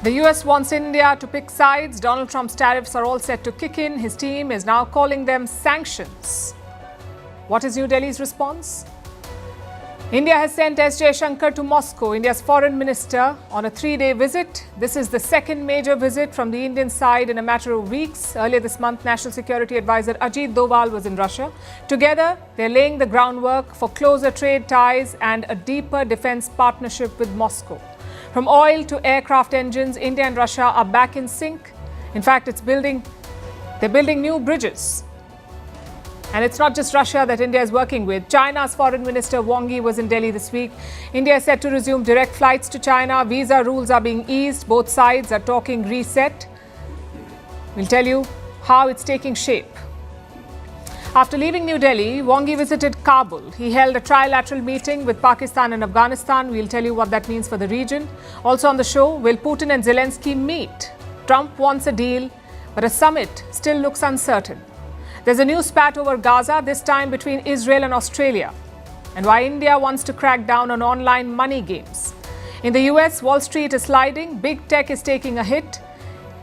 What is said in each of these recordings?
The US wants India to pick sides. Donald Trump's tariffs are all set to kick in. His team is now calling them sanctions. What is New Delhi's response? India has sent S Jaishankar to Moscow, India's foreign minister, on a 3-day visit. This is the second major visit from the Indian side in a matter of weeks. Earlier this month, National Security Advisor Ajit Doval was in Russia. Together, they're laying the groundwork for closer trade ties and a deeper defense partnership with Moscow. From oil to aircraft engines, India and Russia are back in sync. In fact, they're building new bridges. And it's not just Russia that India is working with. China's Foreign Minister Wang Yi was in Delhi this week. India is set to resume direct flights to China. Visa rules are being eased. Both sides are talking reset. We'll tell you how it's taking shape. After leaving New Delhi, Wang Yi visited Kabul. He held a trilateral meeting with Pakistan and Afghanistan. We'll tell you what that means for the region. Also on the show, will Putin and Zelensky meet? Trump wants a deal, but a summit still looks uncertain. There's a new spat over Gaza, this time between Israel and Australia, and why India wants to crack down on online money games. In the US, Wall Street is sliding. Big tech is taking a hit.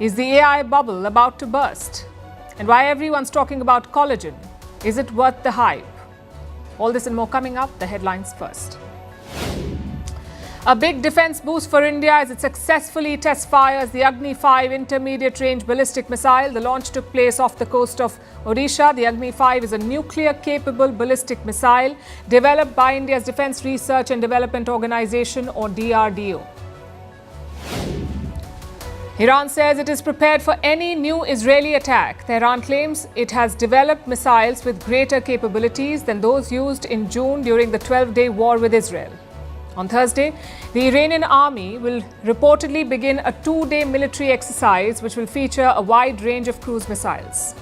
Is the AI bubble about to burst? And why everyone's talking about collagen. Is it worth the hype? All this and more coming up. The headlines first. A big defense boost for India as it successfully test fires the Agni-5 intermediate-range ballistic missile. The launch took place off the coast of Odisha. The Agni-5 is a nuclear-capable ballistic missile developed by India's Defense Research and Development Organization, or DRDO. Iran says it is prepared for any new Israeli attack. Tehran claims it has developed missiles with greater capabilities than those used in June during the 12-day war with Israel. On Thursday, the Iranian army will reportedly begin a 2-day military exercise which will feature a wide range of cruise missiles.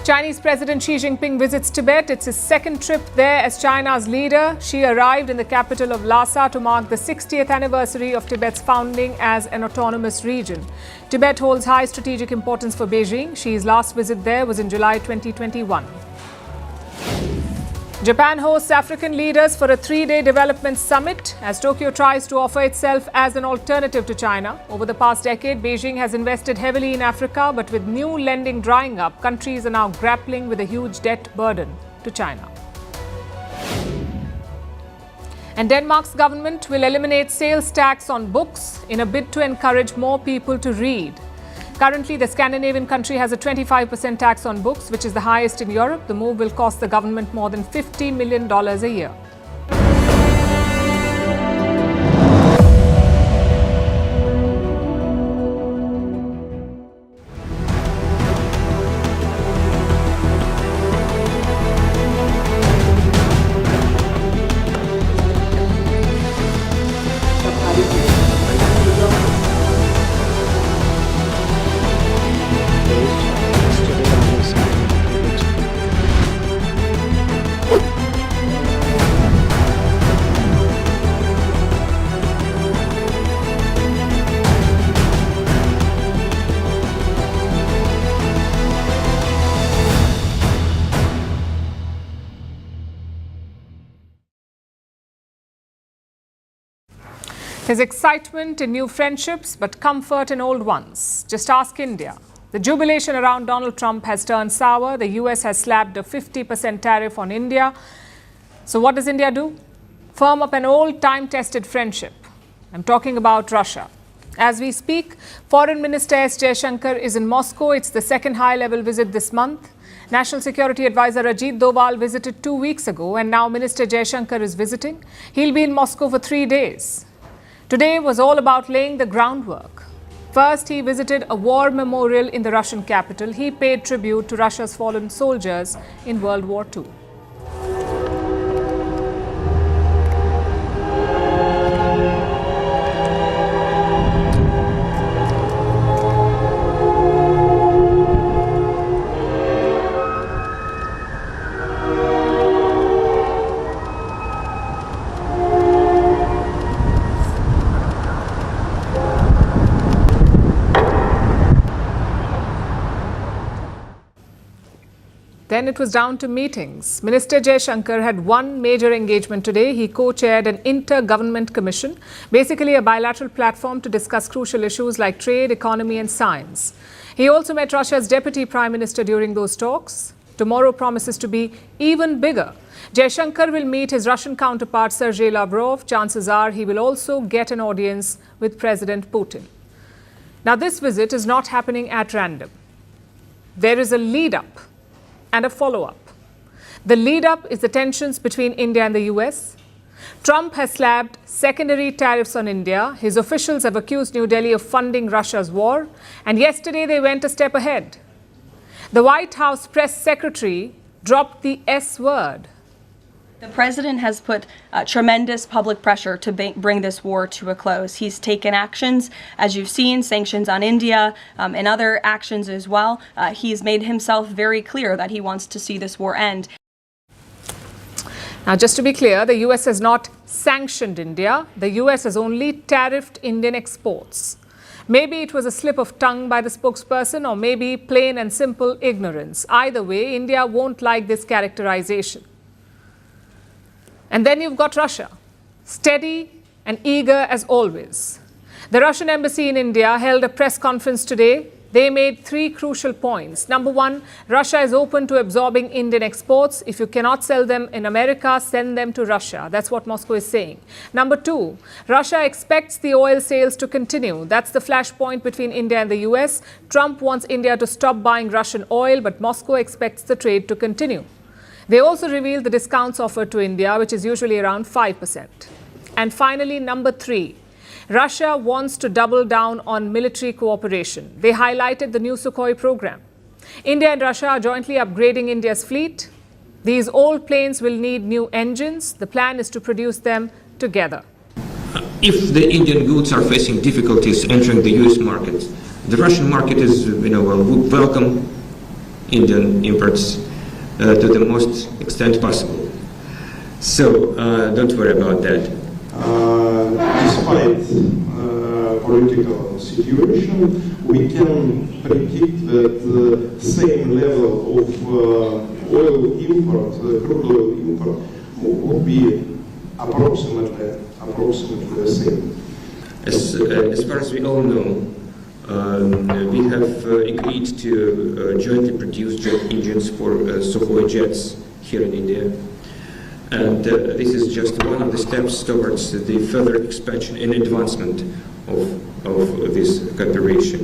Chinese President Xi Jinping visits Tibet. It's his second trip there as China's leader. Xi arrived in the capital of Lhasa to mark the 60th anniversary of Tibet's founding as an autonomous region. Tibet holds high strategic importance for Beijing. Xi's last visit there was in July 2021. Japan hosts African leaders for a 3-day development summit as Tokyo tries to offer itself as an alternative to China. Over the past decade, Beijing has invested heavily in Africa, but with new lending drying up, countries are now grappling with a huge debt burden to China. And Denmark's government will eliminate sales tax on books in a bid to encourage more people to read. Currently, the Scandinavian country has a 25% tax on books, which is the highest in Europe. The move will cost the government more than $50 million a year. There's excitement in new friendships, but comfort in old ones. Just ask India. The jubilation around Donald Trump has turned sour. The US has slapped a 50% tariff on India. So what does India do? Firm up an old time-tested friendship. I'm talking about Russia. As we speak, Foreign Minister S Jaishankar is in Moscow. It's the second high-level visit this month. National Security Advisor Ajit Doval visited 2 weeks ago, and now Minister Jaishankar is visiting. He'll be in Moscow for 3 days. Today was all about laying the groundwork. First, he visited a war memorial in the Russian capital. He paid tribute to Russia's fallen soldiers in World War II. Then it was down to meetings. Minister Jaishankar had one major engagement today. He co-chaired an inter-government commission, basically a bilateral platform to discuss crucial issues like trade, economy and science. He also met Russia's deputy prime minister during those talks. Tomorrow promises to be even bigger. Jaishankar will meet his Russian counterpart Sergei Lavrov. Chances are he will also get an audience with President Putin. Now, this visit is not happening at random. There is a lead-up and a follow-up. The lead-up is the tensions between India and the US. Trump has slapped secondary tariffs on India. His officials have accused New Delhi of funding Russia's war. And yesterday they went a step ahead. The White House press secretary dropped the S word. The president has put tremendous public pressure to bring this war to a close. He's taken actions, as you've seen, sanctions on India and other actions as well. He's made himself very clear that he wants to see this war end. Now, just to be clear, the US has not sanctioned India. The US has only tariffed Indian exports. Maybe it was a slip of tongue by the spokesperson, or maybe plain and simple ignorance. Either way, India won't like this characterization. And then you've got Russia, steady and eager as always. The Russian embassy in India held a press conference today. They made three crucial points. Number one, Russia is open to absorbing Indian exports. If you cannot sell them in America, send them to Russia. That's what Moscow is saying. Number two, Russia expects the oil sales to continue. That's the flashpoint between India and the US. Trump wants India to stop buying Russian oil, but Moscow expects the trade to continue. They also revealed the discounts offered to India, which is usually around 5%. And finally, number three, Russia wants to double down on military cooperation. They highlighted the new Sukhoi program. India and Russia are jointly upgrading India's fleet. These old planes will need new engines. The plan is to produce them together. If the Indian goods are facing difficulties entering the US market, the Russian market is, will welcome Indian imports to the most extent possible. So don't worry about that. Despite political situation, we can predict that the same level of oil import, crude oil import, will be approximately the same. As far as we all know, we have agreed to jointly produce jet engines for Sukhoi jets here in India. And this is just one of the steps towards the further expansion and advancement of this cooperation.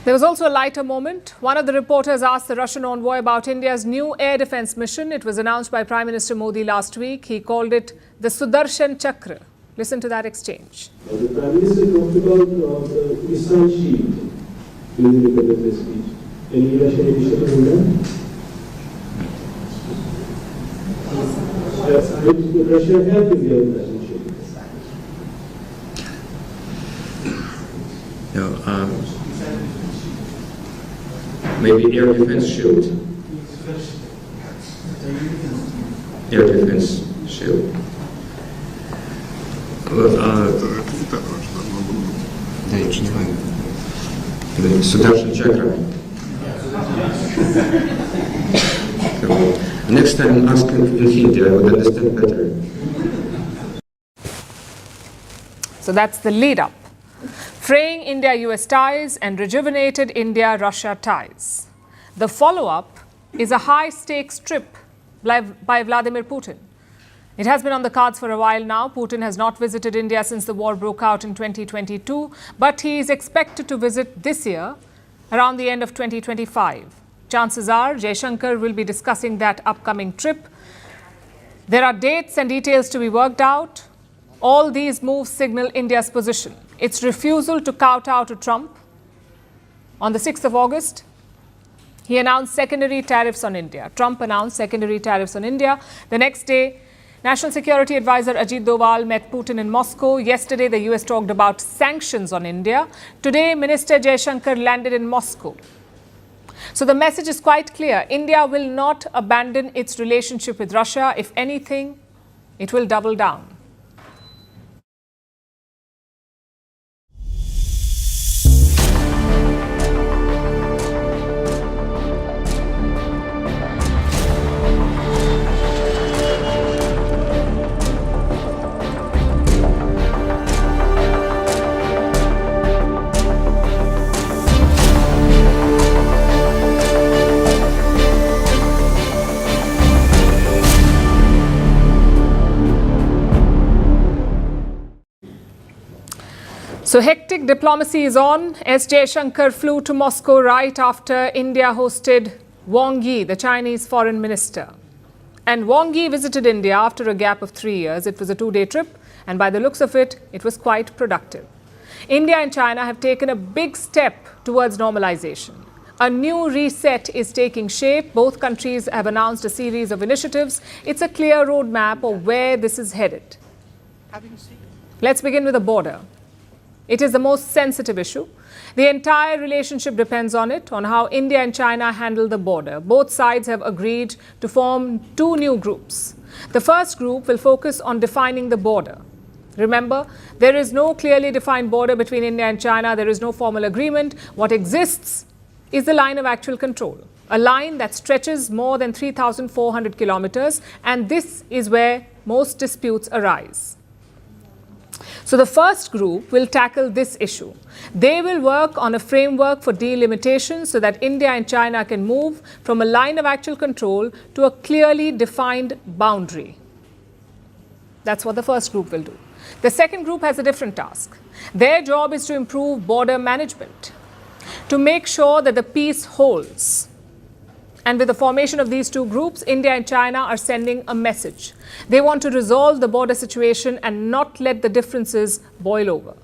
There was also a lighter moment. One of the reporters asked the Russian envoy about India's new air defense mission. It was announced by Prime Minister Modi last week. He called it the Sudarshan Chakra. Listen to that exchange. The Prime Minister talked about the missile shield during the Independence speech. Any Russian initiative on that? Would Russia help in the organization? No, maybe air defense shield. Air defense shield. Sudarshan Chakra. Next time ask in Hindi, I would understand better. So that's the lead up. Fraying India-US ties and rejuvenated India-Russia ties. The follow-up is a high-stakes trip by Vladimir Putin. It has been on the cards for a while now. Putin has not visited India since the war broke out in 2022, but he is expected to visit this year around the end of 2025. Chances are Jaishankar will be discussing that upcoming trip. There are dates and details to be worked out. All these moves signal India's position. Its refusal to kowtow to Trump. On the 6th of August, he announced secondary tariffs on India. Trump announced secondary tariffs on India. The next day, National Security Advisor Ajit Doval met Putin in Moscow. Yesterday, the US talked about sanctions on India. Today, Minister Jaishankar landed in Moscow. So the message is quite clear. India will not abandon its relationship with Russia. If anything, it will double down. So hectic diplomacy is on. S Jaishankar flew to Moscow right after India hosted Wang Yi, the Chinese foreign minister. And Wang Yi visited India after a gap of 3 years. It was a 2-day trip, and by the looks of it, it was quite productive. India and China have taken a big step towards normalization. A new reset is taking shape. Both countries have announced a series of initiatives. It's a clear roadmap of where this is headed. Let's begin with the border. It is the most sensitive issue. The entire relationship depends on it, on how India and China handle the border. Both sides have agreed to form 2 new groups. The first group will focus on defining the border. Remember, there is no clearly defined border between India and China. There is no formal agreement. What exists is the line of actual control, a line that stretches more than 3,400 kilometers, and this is where most disputes arise. So the first group will tackle this issue. They will work on a framework for delimitation so that India and China can move from a line of actual control to a clearly defined boundary. That's what the first group will do. The second group has a different task. Their job is to improve border management, to make sure that the peace holds. And with the formation of these 2 groups, India and China are sending a message. They want to resolve the border situation and not let the differences boil over.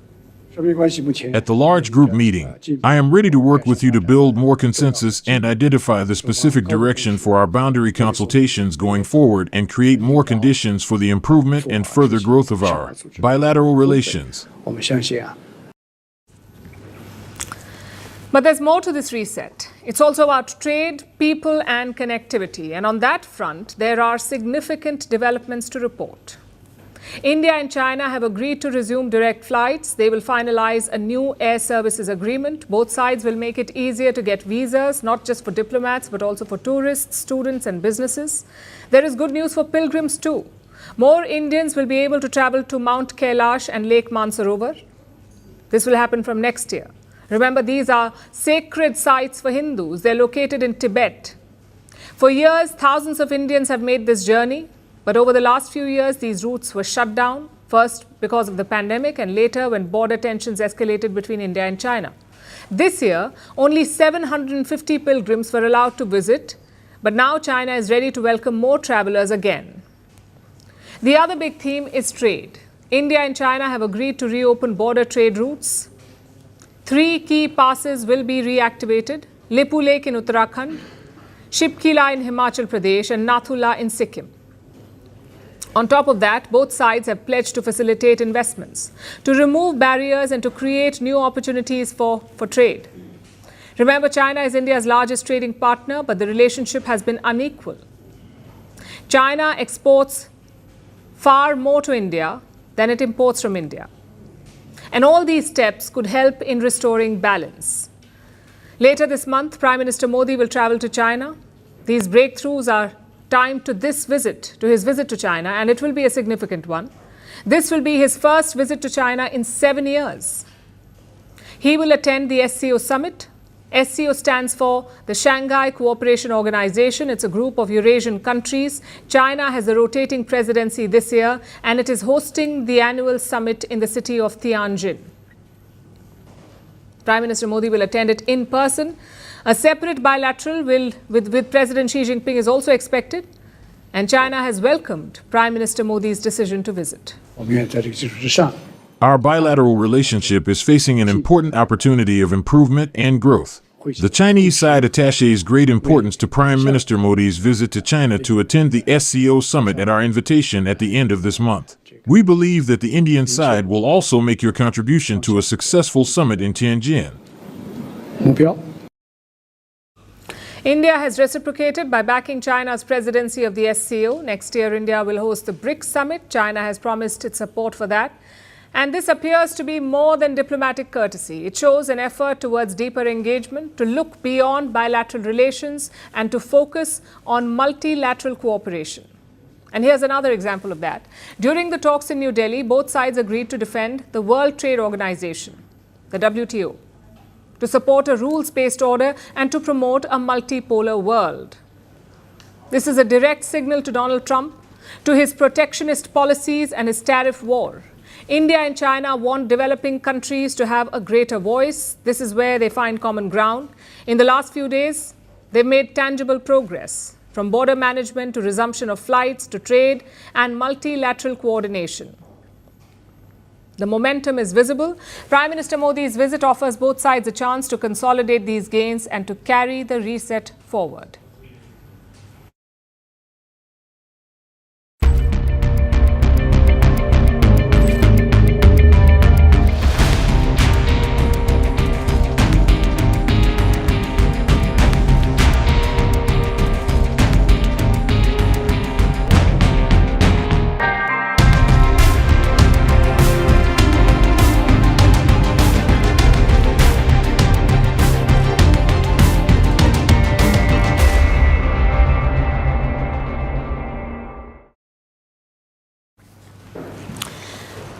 At the large group meeting, I am ready to work with you to build more consensus and identify the specific direction for our boundary consultations going forward and create more conditions for the improvement and further growth of our bilateral relations. But there's more to this reset. It's also about trade, people and connectivity. And on that front, there are significant developments to report. India and China have agreed to resume direct flights. They will finalize a new air services agreement. Both sides will make it easier to get visas, not just for diplomats, but also for tourists, students and businesses. There is good news for pilgrims too. More Indians will be able to travel to Mount Kailash and Lake Mansarovar. This will happen from next year. Remember, these are sacred sites for Hindus. They're located in Tibet. For years, thousands of Indians have made this journey. But over the last few years, these routes were shut down, first because of the pandemic and later when border tensions escalated between India and China. This year, only 750 pilgrims were allowed to visit, but now China is ready to welcome more travelers again. The other big theme is trade. India and China have agreed to reopen border trade routes. 3 key passes will be reactivated: Lipu Lake in Uttarakhand, Shipkila in Himachal Pradesh and Nathula in Sikkim. On top of that, both sides have pledged to facilitate investments, to remove barriers and to create new opportunities for trade. Remember, China is India's largest trading partner, but the relationship has been unequal. China exports far more to India than it imports from India. And all these steps could help in restoring balance. Later this month, Prime Minister Modi will travel to China. These breakthroughs are timed to his visit to China, and it will be a significant one. This will be his first visit to China in 7 years. He will attend the SCO summit. SCO stands for the Shanghai Cooperation Organization. It's a group of Eurasian countries. China has a rotating presidency this year, and it is hosting the annual summit in the city of Tianjin. Prime Minister Modi will attend it in person. A separate bilateral with President Xi Jinping is also expected, and China has welcomed Prime Minister Modi's decision to visit. Our bilateral relationship is facing an important opportunity of improvement and growth. The Chinese side attaches great importance to Prime Minister Modi's visit to China to attend the SCO summit at our invitation at the end of this month. We believe that the Indian side will also make your contribution to a successful summit in Tianjin. India has reciprocated by backing China's presidency of the SCO. Next year, India will host the BRICS summit. China has promised its support for that. And this appears to be more than diplomatic courtesy. It shows an effort towards deeper engagement, to look beyond bilateral relations and to focus on multilateral cooperation. And here's another example of that. During the talks in New Delhi, both sides agreed to defend the World Trade Organization, the WTO, to support a rules-based order and to promote a multipolar world. This is a direct signal to Donald Trump, to his protectionist policies and his tariff war. India and China want developing countries to have a greater voice. This is where they find common ground. In the last few days, they've made tangible progress, from border management to resumption of flights to trade and multilateral coordination. The momentum is visible. Prime Minister Modi's visit offers both sides a chance to consolidate these gains and to carry the reset forward.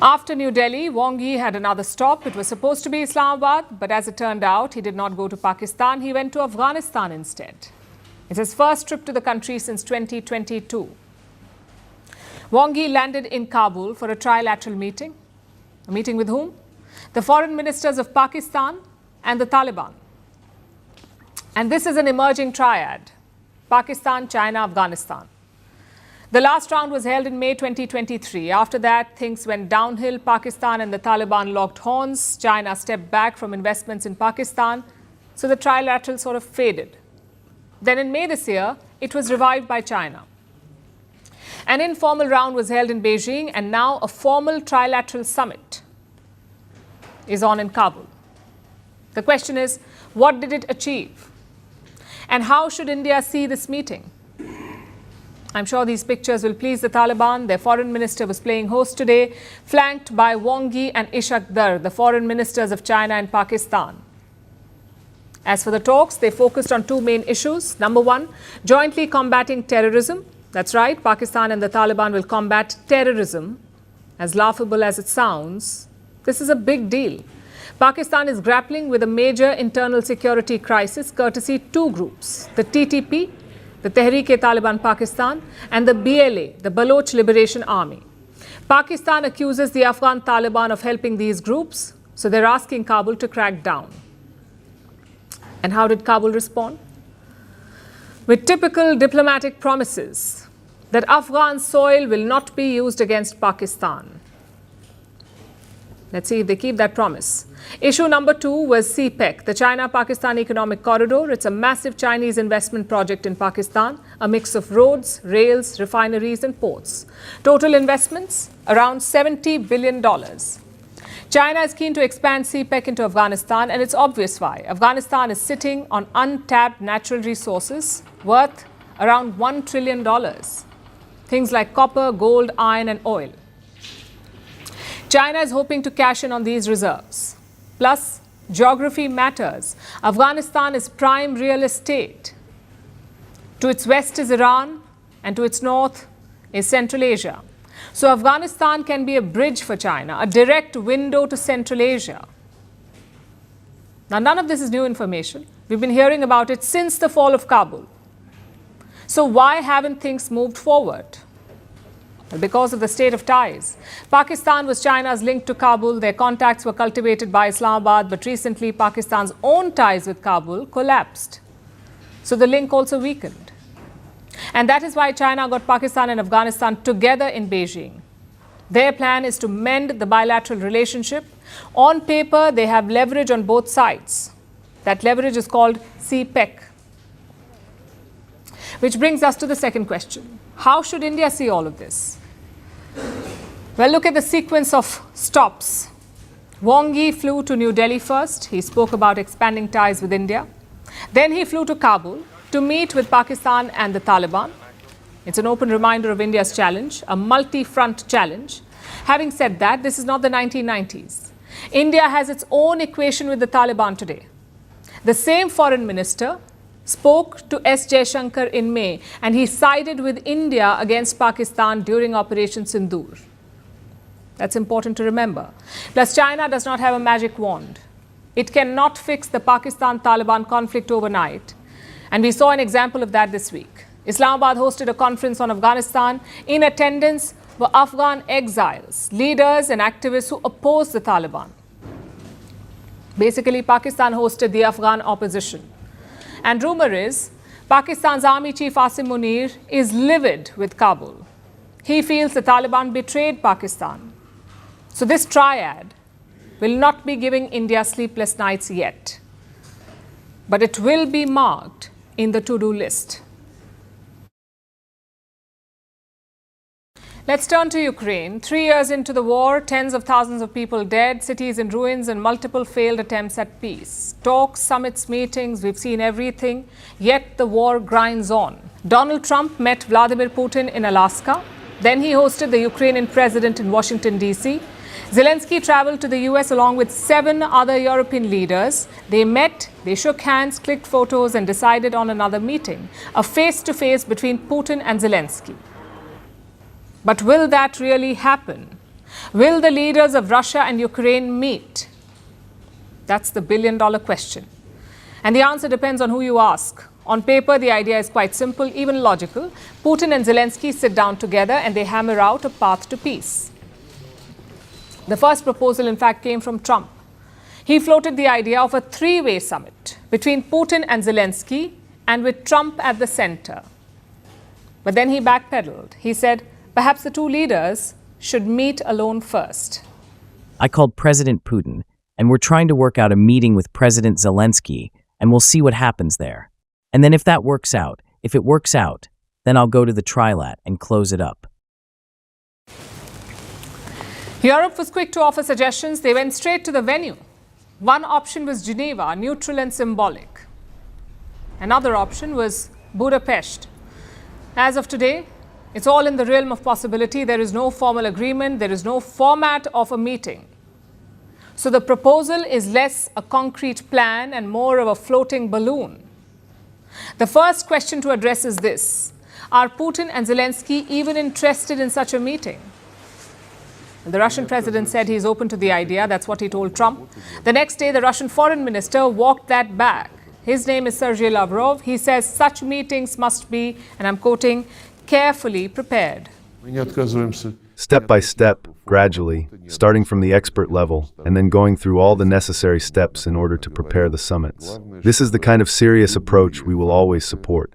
After New Delhi, Wang Yi had another stop. It was supposed to be Islamabad, but as it turned out, he did not go to Pakistan. He went to Afghanistan instead. It's his first trip to the country since 2022. Wang Yi landed in Kabul for a trilateral meeting. A meeting with whom? The foreign ministers of Pakistan and the Taliban. And this is an emerging triad: Pakistan, China, Afghanistan. The last round was held in May 2023. After that, things went downhill. Pakistan and the Taliban locked horns. China stepped back from investments in Pakistan. So the trilateral sort of faded. Then in May this year, it was revived by China. An informal round was held in Beijing, and now a formal trilateral summit is on in Kabul. The question is, what did it achieve? And how should India see this meeting? I'm sure these pictures will please the Taliban. Their foreign minister was playing host today, flanked by Wang Yi and Ishak Dar, the foreign ministers of China and Pakistan. As for the talks, they focused on two main issues. Number one, jointly combating terrorism. That's right, Pakistan and the Taliban will combat terrorism. As laughable as it sounds, this is a big deal. Pakistan is grappling with a major internal security crisis courtesy two groups, the TTP, the Tehreek-e-Taliban Pakistan, and the BLA, the Baloch Liberation Army. Pakistan accuses the Afghan Taliban of helping these groups, so they're asking Kabul to crack down. And how did Kabul respond? With typical diplomatic promises that Afghan soil will not be used against Pakistan. Let's see if they keep that promise. Issue number two was CPEC, the China-Pakistan Economic Corridor. It's a massive Chinese investment project in Pakistan, a mix of roads, rails, refineries and ports. Total investments, around $70 billion. China is keen to expand CPEC into Afghanistan, and it's obvious why. Afghanistan is sitting on untapped natural resources worth around $1 trillion. Things like copper, gold, iron and oil. China is hoping to cash in on these reserves. Plus, geography matters. Afghanistan is prime real estate. To its west is Iran, and to its north is Central Asia. So Afghanistan can be a bridge for China, a direct window to Central Asia. Now, none of this is new information. We've been hearing about it since the fall of Kabul. So why haven't things moved forward? Because of the state of ties. Pakistan was China's link to Kabul. Their contacts were cultivated by Islamabad, but recently Pakistan's own ties with Kabul collapsed. So the link also weakened. And that is why China got Pakistan and Afghanistan together in Beijing. Their plan is to mend the bilateral relationship. On paper, they have leverage on both sides. That leverage is called CPEC. Which brings us to the second question. How should India see all of this? Well, look at the sequence of stops. Wang Yi flew to New Delhi first. He spoke about expanding ties with India. Then he flew to Kabul to meet with Pakistan and the Taliban. It's an open reminder of India's challenge, a multi-front challenge. Having said that, this is not the 1990s. India has its own equation with the Taliban today. The same foreign minister spoke to S Jaishankar in May, and he sided with India against Pakistan during Operation Sindoor. That's important to remember. Plus, China does not have a magic wand. It cannot fix the Pakistan-Taliban conflict overnight. And we saw an example of that this week. Islamabad hosted a conference on Afghanistan. In attendance, were Afghan exiles, leaders and activists who opposed the Taliban. Basically, Pakistan hosted the Afghan opposition. And rumor is, Pakistan's army chief Asim Munir is livid with Kabul. He feels the Taliban betrayed Pakistan. So this triad will not be giving India sleepless nights yet. But it will be marked in the to-do list. Let's turn to Ukraine. 3 years into the war, tens of thousands of people dead, cities in ruins, and multiple failed attempts at peace. Talks, summits, meetings, we've seen everything. Yet the war grinds on. Donald Trump met Vladimir Putin in Alaska. Then he hosted the Ukrainian president in Washington, D.C. Zelensky traveled to the US along with 7 other European leaders. They met, they shook hands, clicked photos, and decided on another meeting, a face-to-face between Putin and Zelensky. But will that really happen? Will the leaders of Russia and Ukraine meet? That's the billion-dollar question. And the answer depends on who you ask. On paper, the idea is quite simple, even logical. Putin and Zelensky sit down together and they hammer out a path to peace. The first proposal, in fact, came from Trump. He floated the idea of a 3-way summit between Putin and Zelensky and with Trump at the center. But then he backpedaled. He said, perhaps the 2 leaders should meet alone first. I called President Putin, and we're trying to work out a meeting with President Zelensky, and we'll see what happens there. And then if it works out, then I'll go to the trilat and close it up. Europe was quick to offer suggestions. They went straight to the venue. One option was Geneva, neutral and symbolic. Another option was Budapest. As of today, it's all in the realm of possibility. There is no formal agreement. There is no format of a meeting. So the proposal is less a concrete plan and more of a floating balloon. The first question to address is this: are Putin and Zelensky even interested in such a meeting? The Russian president said he's open to the idea. That's what he told Trump. The next day, the Russian foreign minister walked that back. His name is Sergei Lavrov. He says such meetings must be, and I'm quoting, carefully prepared. Step by step, gradually, starting from the expert level, and then going through all the necessary steps in order to prepare the summits. This is the kind of serious approach we will always support.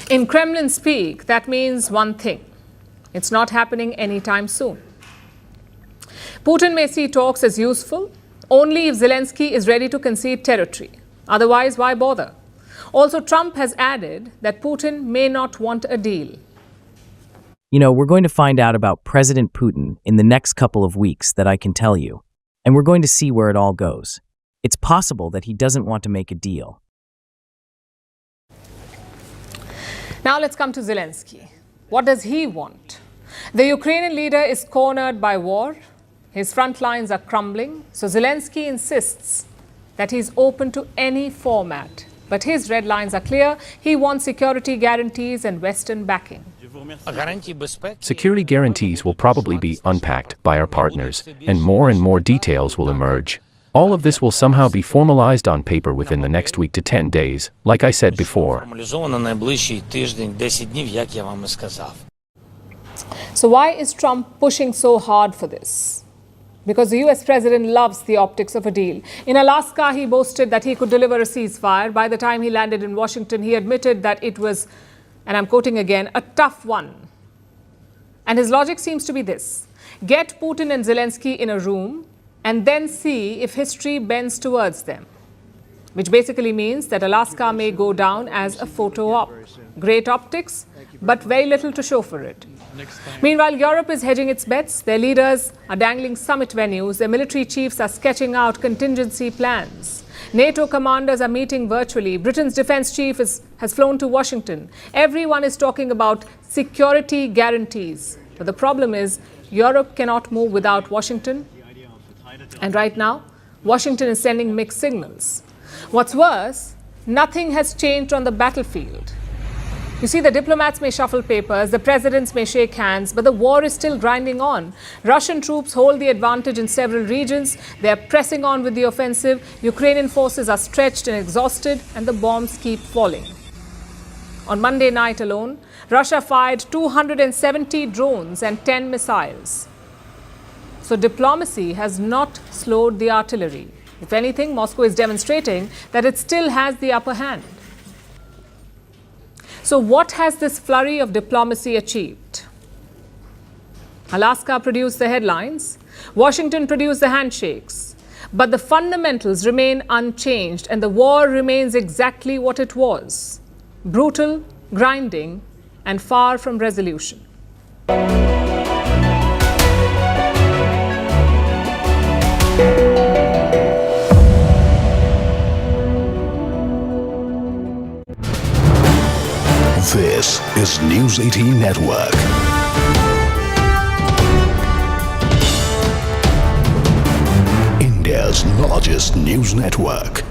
In Kremlin speak, that means one thing. It's not happening anytime soon. Putin may see talks as useful only if Zelensky is ready to concede territory. Otherwise, why bother? Also, Trump has added that Putin may not want a deal. You know, we're going to find out about President Putin in the next couple of weeks, that I can tell you. And we're going to see where it all goes. It's possible that he doesn't want to make a deal. Now let's come to Zelensky. What does he want? The Ukrainian leader is cornered by war. His front lines are crumbling. So Zelensky insists that he's open to any format. But his red lines are clear. He wants security guarantees and Western backing. Security guarantees will probably be unpacked by our partners, and more details will emerge. All of this will somehow be formalized on paper within the next week to 10 days, like I said before. So why is Trump pushing so hard for this? Because the US president loves the optics of a deal. In Alaska, he boasted that he could deliver a ceasefire. By the time he landed in Washington, he admitted that it was, and I'm quoting again, a tough one. And his logic seems to be this: get Putin and Zelensky in a room and then see if history bends towards them. Which basically means that Alaska may go down as a photo op. Great optics, but very little to show for it. Meanwhile, Europe is hedging its bets. Their leaders are dangling summit venues. Their military chiefs are sketching out contingency plans. NATO commanders are meeting virtually. Britain's defense chief has flown to Washington. Everyone is talking about security guarantees. But the problem is, Europe cannot move without Washington. And right now, Washington is sending mixed signals. What's worse, nothing has changed on the battlefield. You see, the diplomats may shuffle papers, the presidents may shake hands, but the war is still grinding on. Russian troops hold the advantage in several regions. They are pressing on with the offensive. Ukrainian forces are stretched and exhausted, and the bombs keep falling. On Monday night alone, Russia fired 270 drones and 10 missiles. So diplomacy has not slowed the artillery. If anything, Moscow is demonstrating that it still has the upper hand. So what has this flurry of diplomacy achieved? Alaska produced the headlines. Washington produced the handshakes. But the fundamentals remain unchanged and the war remains exactly what it was. Brutal, grinding, and far from resolution. This is News 18 Network. India's largest news network.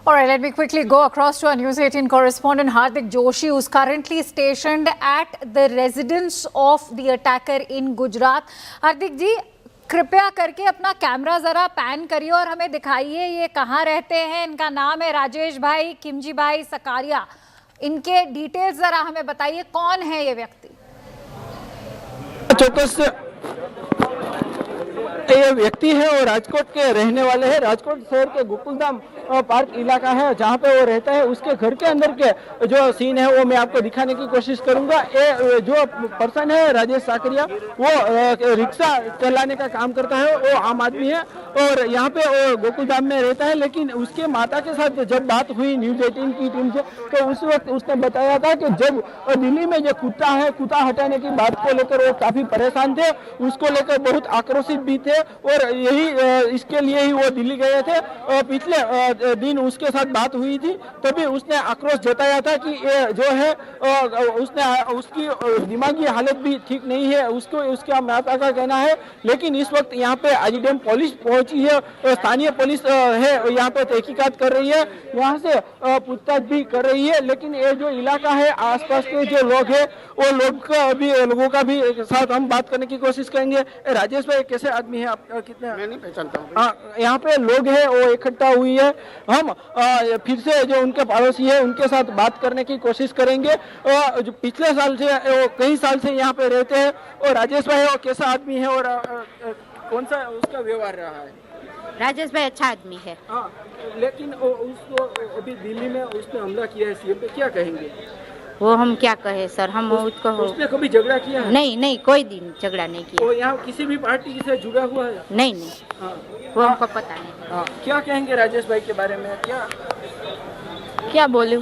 All right, let me quickly go across to our News 18 correspondent Hardik Joshi, who's currently stationed at the residence of the attacker in Gujarat. Hardik ji, कृपया करके अपना camera जरा pan करिए और हमें दिखाइए ये कहाँ रहते हैं. इनका नाम है राजेश भाई, किमजी भाई, सकारिया. इनके डिटेल्स जरा हमें बताइए, कौन है ये व्यक्ति? चौकस ये व्यक्ति है और राजकोट के रहने वाले हैं. राजकोट शहर के गोकुलधाम पार्क इलाका है जहाँ पे वो रहता है. उसके घर के अंदर के जो सीन है वो मैं आपको दिखाने की कोशिश करूंगा. ये जो पर्सन है राजेश साकरिया, वो रिक्शा चलाने का काम करता है. वो आम आदमी है और यहाँ पे वो गोकुलधाम में रहता है. लेकिन उसके माता के साथ जब बात हुई न्यूज 18 की टीम से, तो उस वक्त उसने बताया था कि जब दिल्ली में जो कुत्ता है, कुत्ता हटाने की बात को लेकर वो काफी परेशान थे, उसको लेकर बहुत आक्रोशित भी थे और यही इसके लिए ही वो दिल्ली गए थे. पिछले दिन उसके साथ बात हुई थी, तभी उसने आक्रोश जताया था कि ये जो है उसकी दिमागी हालत भी ठीक नहीं है, उसको उसके माता का कहना है. लेकिन इस वक्त यहाँ पे आईडीएम पुलिस पहुंची है, स्थानीय पुलिस है यहाँ पे तहकीकात कर रही है, यहाँ से पूछताछ भी कर रही है. लेकिन ये जो इलाका है, आसपास के जो लोग हैं, वो लोगों का भी साथ हम बात करने की कोशिश करेंगे. राजेश भाई, कैसे आदमी है आप? कितने? मैं नहीं पहचानता हूँ. यहाँ पे लोग हैं वो इकट्ठा हुई है. हम फिर से जो उनके पड़ोसी है उनके साथ बात करने की कोशिश करेंगे. जो पिछले साल से वो कई साल से यहाँ पे रहते हैं. और राजेश भाई वो कैसा आदमी है और कौन सा उसका व्यवहार रहा है? राजेश भाई अच्छा आदमी है. हाँ, लेकिन उसको अभी दिल्ली में उसने हमला किया है सीएम पे, क्या कहेंगे? वो हम क्या कहे सर, हम उसको उसने कभी झगड़ा किया है? नहीं, कोई दिन झगड़ा नहीं किया. वो यहाँ किसी भी पार्टी से जुड़ा हुआ है? नहीं. हाँ. वो हमको पता नहीं. हाँ. क्या कहेंगे राजेश भाई के बारे में? क्या बोलूं?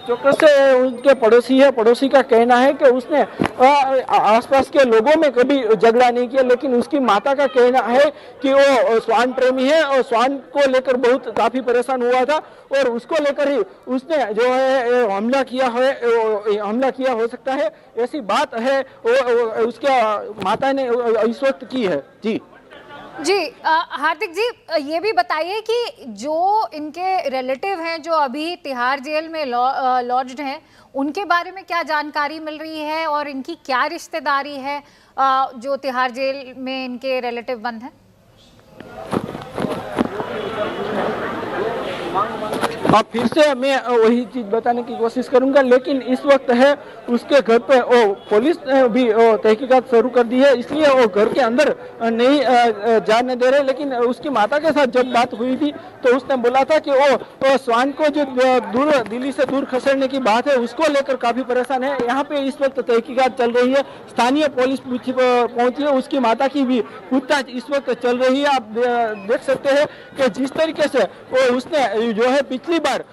चौकस से उनके पड़ोसी है, पड़ोसी का कहना है कि उसने आसपास के लोगों में कभी झगड़ा नहीं किया. लेकिन उसकी माता का कहना है कि वो श्वान प्रेमी है और श्वान को लेकर बहुत काफी परेशान हुआ था और उसको लेकर ही उसने जो है हमला किया हो सकता है, ऐसी बात है उसके माता ने इस वक्त की है. जी हार्दिक जी, ये भी बताइए कि जो इनके रिलेटिव हैं जो अभी तिहाड़ जेल में लॉज्ड हैं, उनके बारे में क्या जानकारी मिल रही है और इनकी क्या रिश्तेदारी है जो तिहाड़ जेल में इनके रिलेटिव बंद हैं? फिर से मैं वही चीज बताने की कोशिश करूंगा. लेकिन इस वक्त है उसके घर पे पुलिस ने भी तहकीकात शुरू कर दी है, इसलिए वो घर के अंदर नहीं जाने दे रहे. लेकिन उसकी माता के साथ जब बात हुई थी तो उसने बोला था कि वो श्वान को जो दिल्ली से दूर खसेड़ने की बात है उसको लेकर काफी परेशान है. यहाँ पे इस वक्त तहकीकात चल रही है, स्थानीय पुलिस पहुंची है, उसकी माता की भी पूछताछ इस वक्त चल रही है. आप देख सकते हैं कि जिस तरीके से उसने जो है पिछली बार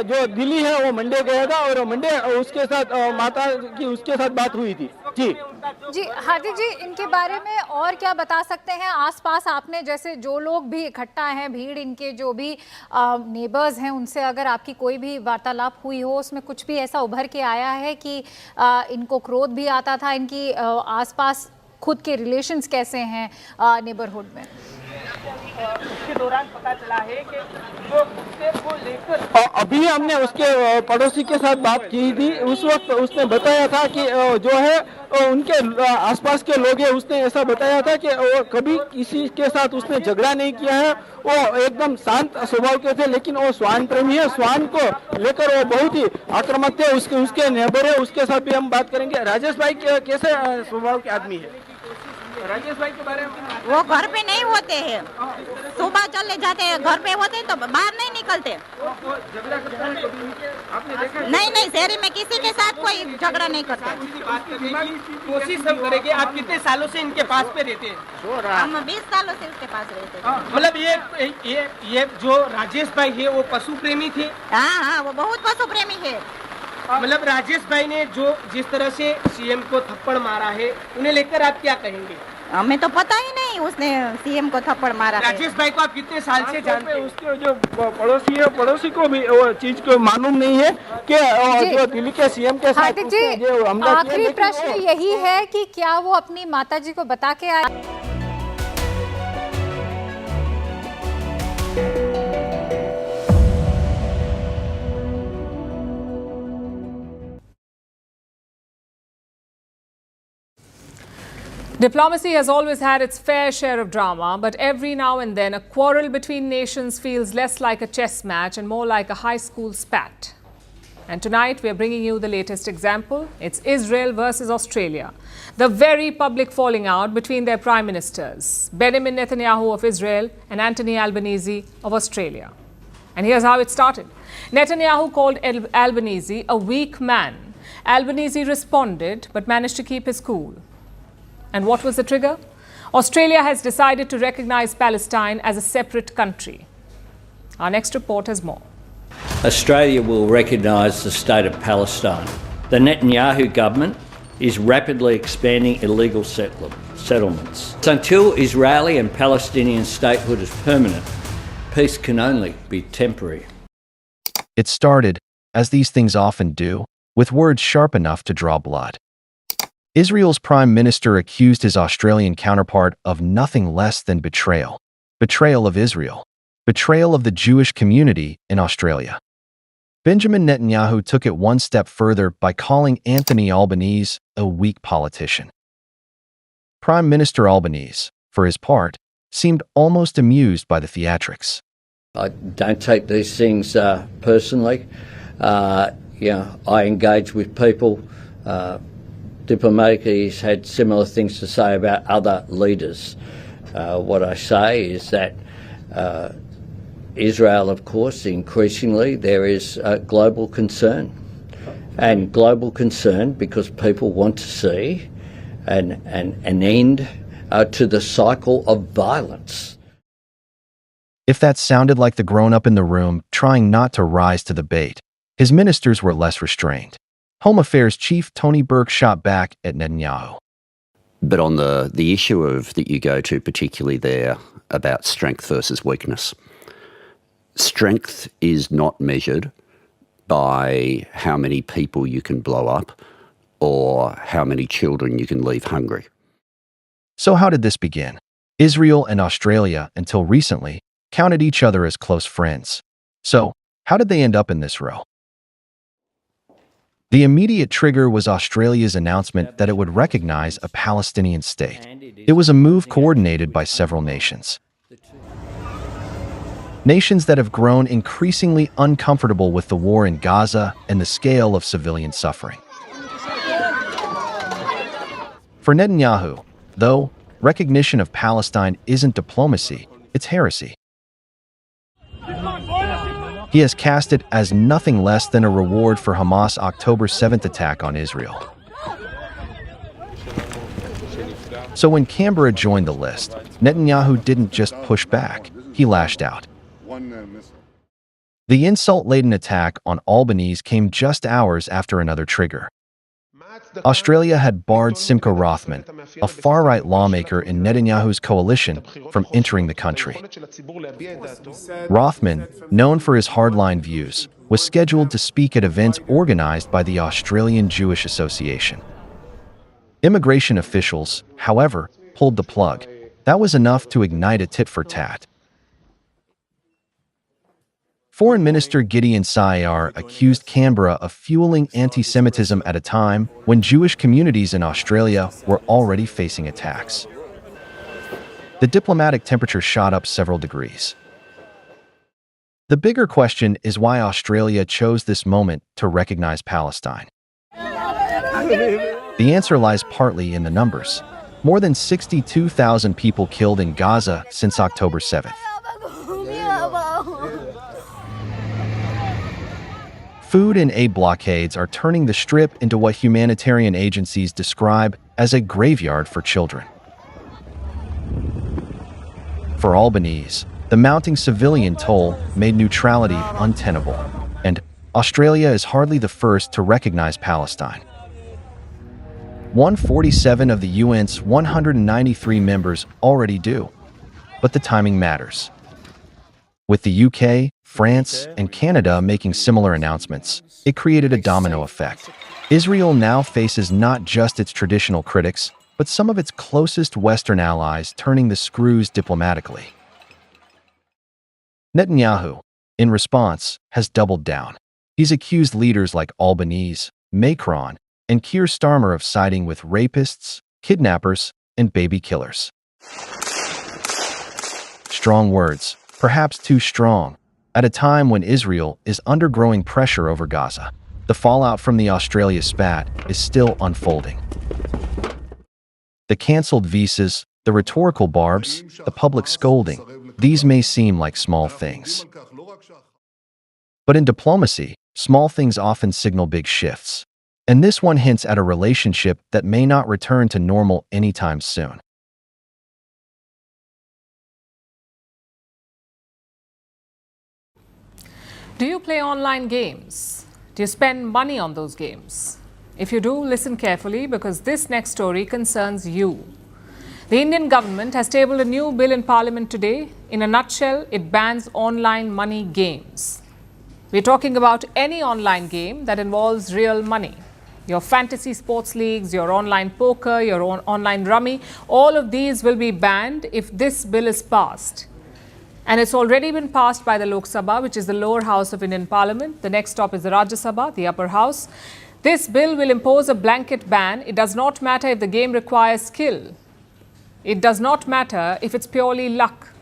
जो दिल्ली है वो मंडे गया था और मंडे उसके साथ माता की उसके साथ बात हुई थी. जी हार्दिक जी, इनके बारे में और क्या बता सकते हैं? आसपास आपने जैसे जो लोग भी इकट्ठा हैं, भीड़, इनके जो भी नेबर्स हैं, उनसे अगर आपकी कोई भी वार्तालाप हुई हो, उसमें कुछ भी ऐसा उभर के आया है कि इनको क्रोध भी आता था? इनकी आसपास खुद के रिलेशंस कैसे हैं नेबरहुड में? उसके दौरान पता चला है कि जो कुत्ते को लेकर अभी हमने उसके पड़ोसी के साथ बात की थी, उस वक्त उसने बताया था कि जो है उनके आसपास के लोग हैं उसने ऐसा बताया था कि वो कभी किसी के साथ उसने झगड़ा नहीं किया है, वो एकदम शांत स्वभाव के थे, लेकिन वो स्वान प्रेमी है, स्वान को लेकर वो बहुत ही आक्रामक थे। उसके नेबर है, उसके साथ भी हम बात करेंगे। राजेश भाई कैसे स्वभाव के आदमी है? राजेश भाई के बारे में वो घर पे नहीं होते हैं, सुबह चले जाते हैं, घर पे होते हैं तो बाहर नहीं निकलते। झगड़ा करते हैं कभी आपने देखा? नहीं, शहरी में किसी के साथ कोई झगड़ा नहीं करता। कोशिश हम करेंगे। आप कितने सालों से इनके पास पे रहते हैं? हम 20 सालों से उसके पास रहते हैं। मतलब ये जो राजेश भाई है वो पशु प्रेमी थे? हाँ, वो बहुत पशु प्रेमी है। मतलब राजेश भाई ने जो जिस तरह से सीएम को थप्पड़ मारा है, उन्हें लेकर आप क्या कहेंगे? हमें तो पता ही नहीं उसने सीएम को थप्पड़ मारा है। राजेश भाई को आप कितने साल से जानते हैं? उसके जो पड़ोसी है, पड़ोसी को भी वो चीज को मालूम नहीं है कि जो दिल्ली के सीएम के साथ जो हमला किया। आखिरी प्रश्न यही है कि क्या वो अपनी माताजी को बता के आए? Diplomacy has always had its fair share of drama, but every now and then a quarrel between nations feels less like a chess match and more like a high school spat. And tonight we are bringing you the latest example. It's Israel versus Australia. The very public falling out between their prime ministers, Benjamin Netanyahu of Israel and Anthony Albanese of Australia. And here's how it started. Netanyahu called Albanese a weak man. Albanese responded but managed to keep his cool. And what was the trigger? Australia has decided to recognize Palestine as a separate country. Our next report has more. Australia will recognise the state of Palestine. The Netanyahu government is rapidly expanding illegal settlements. Until Israeli and Palestinian statehood is permanent, peace can only be temporary. It started, as these things often do, with words sharp enough to draw blood. Israel's prime minister accused his Australian counterpart of nothing less than betrayal. Betrayal of Israel. Betrayal of the Jewish community in Australia. Benjamin Netanyahu took it one step further by calling Anthony Albanese a weak politician. Prime Minister Albanese, for his part, seemed almost amused by the theatrics. I don't take these things personally. I engage with people. Diplomatically, he's had similar things to say about other leaders. What I say is that Israel, of course, increasingly there is global concern. And global concern because people want to see an end to the cycle of violence. If that sounded like the grown-up in the room trying not to rise to the bait, his ministers were less restrained. Home Affairs Chief Tony Burke shot back at Netanyahu. But on the issue of that you go to, particularly there, about strength versus weakness, strength is not measured by how many people you can blow up or how many children you can leave hungry. So how did this begin? Israel and Australia, until recently, counted each other as close friends. So, how did they end up in this row? The immediate trigger was Australia's announcement that it would recognize a Palestinian state. It was a move coordinated by several nations. Nations that have grown increasingly uncomfortable with the war in Gaza and the scale of civilian suffering. For Netanyahu, though, recognition of Palestine isn't diplomacy, it's heresy. He has cast it as nothing less than a reward for Hamas' October 7th attack on Israel. So when Canberra joined the list, Netanyahu didn't just push back, he lashed out. The insult-laden attack on Albanese came just hours after another trigger. Australia had barred Simcha Rothman, a far-right lawmaker in Netanyahu's coalition, from entering the country. Rothman, known for his hardline views, was scheduled to speak at events organized by the Australian Jewish Association. Immigration officials, however, pulled the plug. That was enough to ignite a tit-for-tat. Foreign Minister Gideon Saar accused Canberra of fueling anti-Semitism at a time when Jewish communities in Australia were already facing attacks. The diplomatic temperature shot up several degrees. The bigger question is why Australia chose this moment to recognize Palestine. The answer lies partly in the numbers. More than 62,000 people killed in Gaza since October 7th. Food and aid blockades are turning the Strip into what humanitarian agencies describe as a graveyard for children. For Albanese, the mounting civilian toll made neutrality untenable, and Australia is hardly the first to recognize Palestine. 147 of the UN's 193 members already do, but the timing matters. With the UK, France, and Canada making similar announcements, it created a domino effect. Israel now faces not just its traditional critics, but some of its closest Western allies turning the screws diplomatically. Netanyahu, in response, has doubled down. He's accused leaders like Albanese, Macron, and Keir Starmer of siding with rapists, kidnappers, and baby killers. Strong words, perhaps too strong, at a time when Israel is under growing pressure over Gaza. The fallout from the Australia spat is still unfolding. The cancelled visas, the rhetorical barbs, the public scolding, these may seem like small things. But in diplomacy, small things often signal big shifts. And this one hints at a relationship that may not return to normal anytime soon. Do you play online games? Do you spend money on those games? If you do, listen carefully because this next story concerns you. The Indian government has tabled a new bill in Parliament today. In a nutshell, it bans online money games. We're talking about any online game that involves real money. Your fantasy sports leagues, your online poker, your own online rummy, all of these will be banned if this bill is passed. And it's already been passed by the Lok Sabha, which is the lower house of Indian Parliament. The next stop is the Rajya Sabha, the upper house. This bill will impose a blanket ban. It does not matter if the game requires skill. It does not matter if it's purely luck.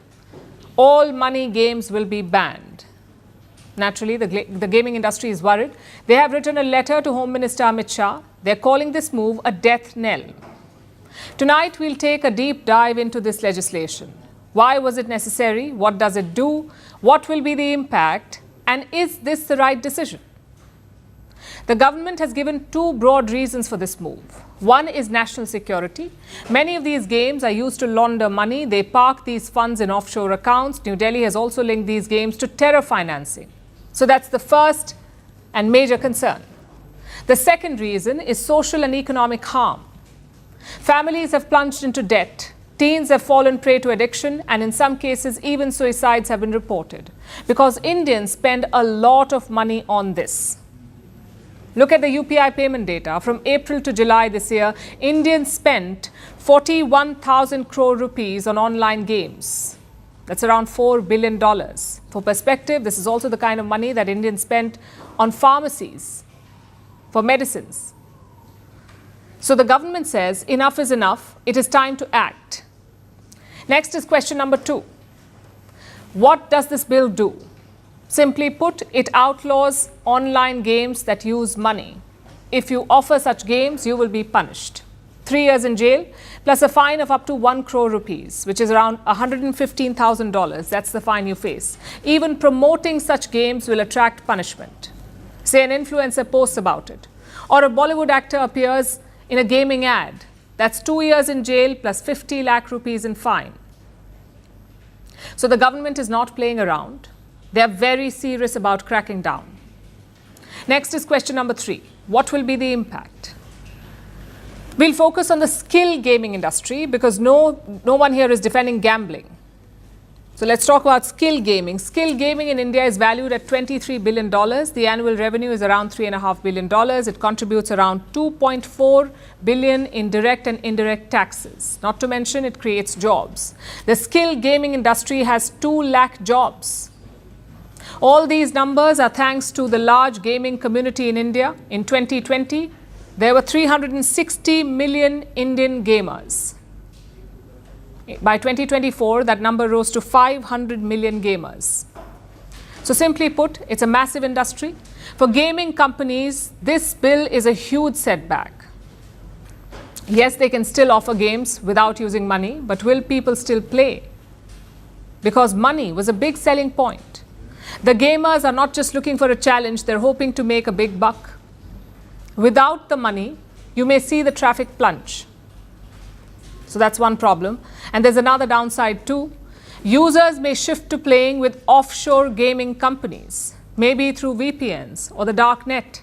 All money games will be banned. Naturally, the gaming industry is worried. They have written a letter to Home Minister Amit Shah. They're calling this move a death knell. Tonight, we'll take a deep dive into this legislation. Why was it necessary? What does it do? What will be the impact? And is this the right decision? The government has given two broad reasons for this move. One is national security. Many of these games are used to launder money. They park these funds in offshore accounts. New Delhi has also linked these games to terror financing. So that's the first and major concern. The second reason is social and economic harm. Families have plunged into debt. Teens have fallen prey to addiction, and in some cases, even suicides have been reported because Indians spend a lot of money on this. Look at the UPI payment data. From April to July this year, Indians spent 41,000 crore rupees on online games. That's around $4 billion. For perspective, this is also the kind of money that Indians spent on pharmacies for medicines. So the government says enough is enough. It is time to act. Next is question number 2. What does this bill do? Simply put, it outlaws online games that use money. If you offer such games, you will be punished. 3 years in jail, plus a fine of up to 1 crore rupees, which is around $115,000. That's the fine you face. Even promoting such games will attract punishment. Say an influencer posts about it, or a Bollywood actor appears in a gaming ad. That's 2 years in jail plus 50 lakh rupees in fine. So the government is not playing around. They are very serious about cracking down. Next is question number 3. What will be the impact? We'll focus on the skill gaming industry because no one here is defending gambling. So let's talk about skill gaming. Skill gaming in India is valued at $23 billion. The annual revenue is around $3.5 billion. It contributes around $2.4 billion in direct and indirect taxes. Not to mention it creates jobs. The skill gaming industry has 2 lakh jobs. All these numbers are thanks to the large gaming community in India. In 2020, there were 360 million Indian gamers. By 2024, that number rose to 500 million gamers. So simply put, it's a massive industry. For gaming companies, this bill is a huge setback. Yes, they can still offer games without using money, but will people still play? Because money was a big selling point. The gamers are not just looking for a challenge, they're hoping to make a big buck. Without the money, you may see the traffic plunge. So that's one problem. And there's another downside too. Users may shift to playing with offshore gaming companies, maybe through VPNs or the dark net.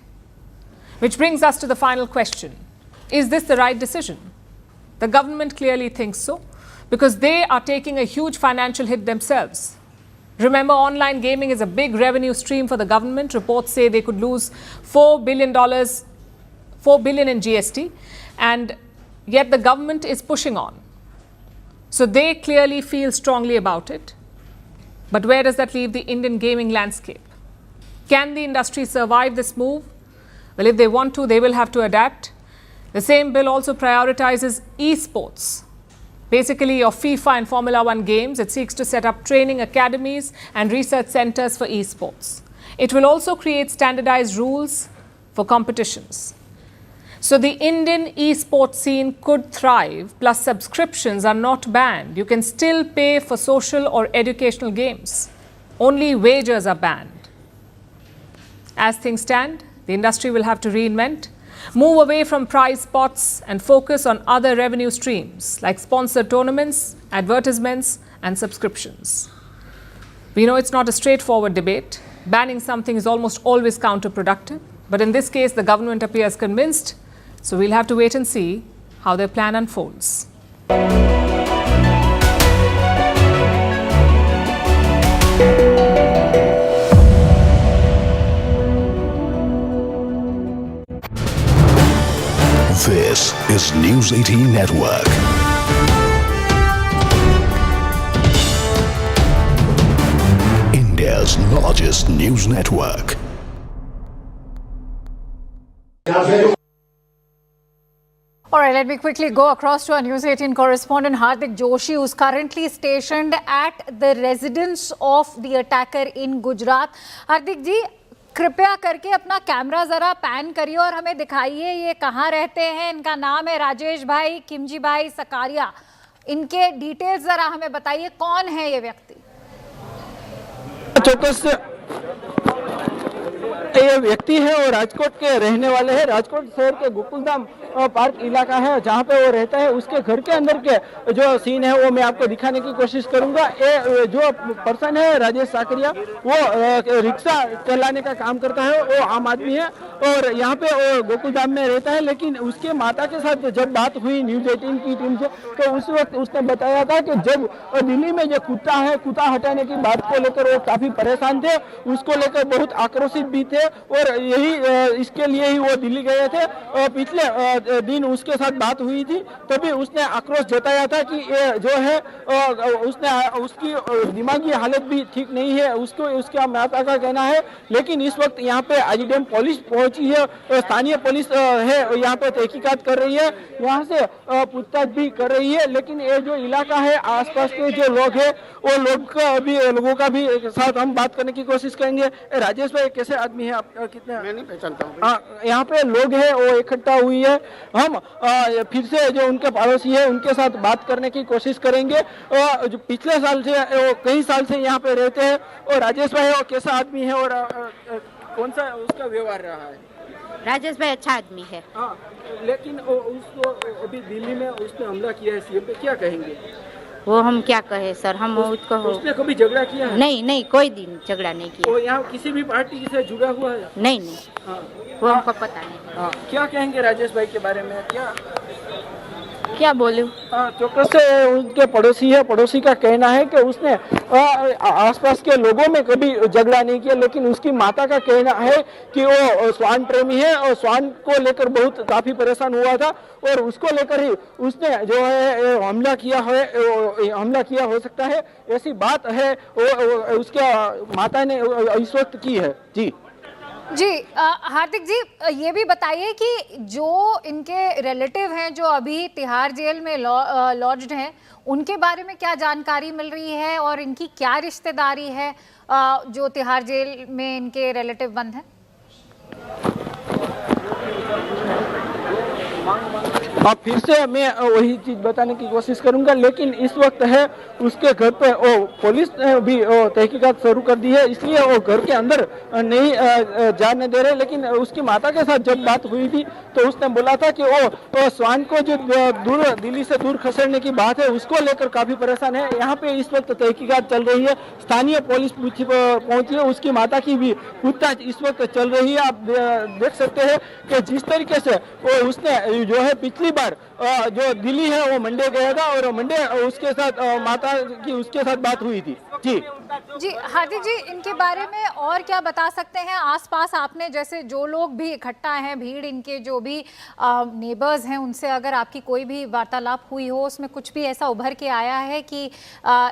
Which brings us to the final question. Is this the right decision? The government clearly thinks so, because they are taking a huge financial hit themselves. Remember, online gaming is a big revenue stream for the government. Reports say they could lose $4 billion in GST, and yet the government is pushing on. So they clearly feel strongly about it. But where does that leave the Indian gaming landscape? Can the industry survive this move? Well, if they want to, they will have to adapt. The same bill also prioritizes esports. Basically, your FIFA and Formula 1 games. It seeks to set up training academies and research centers for esports. It will also create standardized rules for competitions. So the Indian esports scene could thrive, plus subscriptions are not banned. You can still pay for social or educational games. Only wagers are banned. As things stand, the industry will have to reinvent, move away from prize spots and focus on other revenue streams like sponsored tournaments, advertisements and subscriptions. We know it's not a straightforward debate. Banning something is almost always counterproductive. But in this case, the government appears convinced. So we'll have to wait and see how their plan unfolds. This is News 18 Network. India's largest news network. All right, let me quickly go across to our News 18 correspondent Hardik Joshi, who's currently stationed at the residence of the attacker in Gujarat. Hardik ji, कृपया करके अपना camera जरा pan करिए और हमें दिखाइए ये कहाँ रहते हैं. इनका नाम है राजेश भाई, किमजी भाई, सकारिया. इनके डिटेल्स जरा हमें बताइए, कौन है ये व्यक्ति? ये व्यक्ति है और राजकोट के रहने वाले हैं. राजकोट शहर के गोकुलधाम पार्क इलाका है जहाँ पे वो रहता है. उसके घर के अंदर के जो सीन है वो मैं आपको दिखाने की कोशिश करूंगा. ये जो पर्सन है राजेश साकरिया, वो रिक्शा चलाने का काम करता है. वो आम आदमी है और यहाँ पे गोकुलधाम में रहता है. लेकिन उसके माता के साथ जब बात हुई न्यूज 18 की टीम से, तो उस वक्त उसने बताया था कि जब दिल्ली में जो कुत्ता है, कुत्ता हटाने की बात को लेकर वो काफी परेशान थे. उसको लेकर बहुत आक्रोशित भी थे और यही इसके लिए ही वो दिल्ली गए थे. पिछले दिन उसके साथ बात हुई थी, तभी उसने आक्रोश जताया था कि ये जो है उसकी दिमागी हालत भी ठीक नहीं है, उसको उसके माता का कहना है. लेकिन इस वक्त यहाँ पे आईडीएम पुलिस पहुंची है, स्थानीय पुलिस है यहाँ पे तहकीकात कर रही है, यहाँ से पूछताछ भी कर रही है. लेकिन ये जो इलाका है, आसपास के जो लोग हैं, वो लोगों का भी साथ हम बात करने की कोशिश करेंगे. राजेश भाई, कैसे आदमी है आप? कितने? मैं नहीं पहचानता हूँ. यहाँ पे लोग हैं वो इकट्ठा हुई है. हम फिर से जो उनके पड़ोसी है उनके साथ बात करने की कोशिश करेंगे. जो पिछले साल से कई साल से यहाँ पे रहते हैं. और राजेश भाई वो कैसा आदमी है और कौन सा उसका व्यवहार रहा है? राजेश भाई अच्छा आदमी है. लेकिन उसको अभी दिल्ली में उसने हमला किया है सीएम पे, क्या कहेंगे? वो हम क्या कहे सर, हम उसको उसने कभी झगड़ा किया है? नहीं, कोई दिन झगड़ा नहीं किया. वो यहाँ किसी भी पार्टी से जुड़ा हुआ है? नहीं. वो हमको पता नहीं. क्या कहेंगे राजेश भाई के बारे में? क्या बोलूं? चौकस से उनके पड़ोसी है, पड़ोसी का कहना है कि उसने आसपास के लोगों में कभी झगड़ा नहीं किया, लेकिन उसकी माता का कहना है कि वो स्वान प्रेमी है और स्वान को लेकर बहुत काफी परेशान हुआ था और उसको लेकर ही उसने जो है हमला किया हो सकता है, ऐसी बात है वो उसके माता ने इस वक्त की है। जी हार्दिक जी, ये भी बताइए कि जो इनके रिलेटिव हैं जो अभी तिहाड़ जेल में लॉज्ड हैं, उनके बारे में क्या जानकारी मिल रही है और इनकी क्या रिश्तेदारी है जो तिहाड़ जेल में इनके रिलेटिव बंद हैं? अब फिर से मैं वही चीज बताने की कोशिश करूंगा, लेकिन इस वक्त है उसके घर पे पुलिस ने भी तहकीकात शुरू कर दी है, इसलिए वो घर के अंदर नहीं जाने दे रहे। लेकिन उसकी माता के साथ जब बात हुई थी तो उसने बोला था कि वो स्वान को जो दिल्ली से दूर खसेड़ने की बात है उसको लेकर काफी परेशान है। यहाँ पे इस वक्त तहकीकात चल रही है, स्थानीय पुलिस पहुंची है, उसकी माता की भी पूछताछ इस वक्त चल रही है। आप देख सकते हैं कि जिस तरीके से उसने जो है पिछली बार जो दिल्ली है वो मंडे गया था और मंडे उसके साथ माता की उसके साथ बात हुई थी। जी हार्दिक जी, इनके बारे में और क्या बता सकते हैं? आसपास आपने जैसे जो लोग भी इकट्ठा हैं, भीड़ इनके जो भी नेबर्स हैं, उनसे अगर आपकी कोई भी वार्तालाप हुई हो, उसमें कुछ भी ऐसा उभर के आया है कि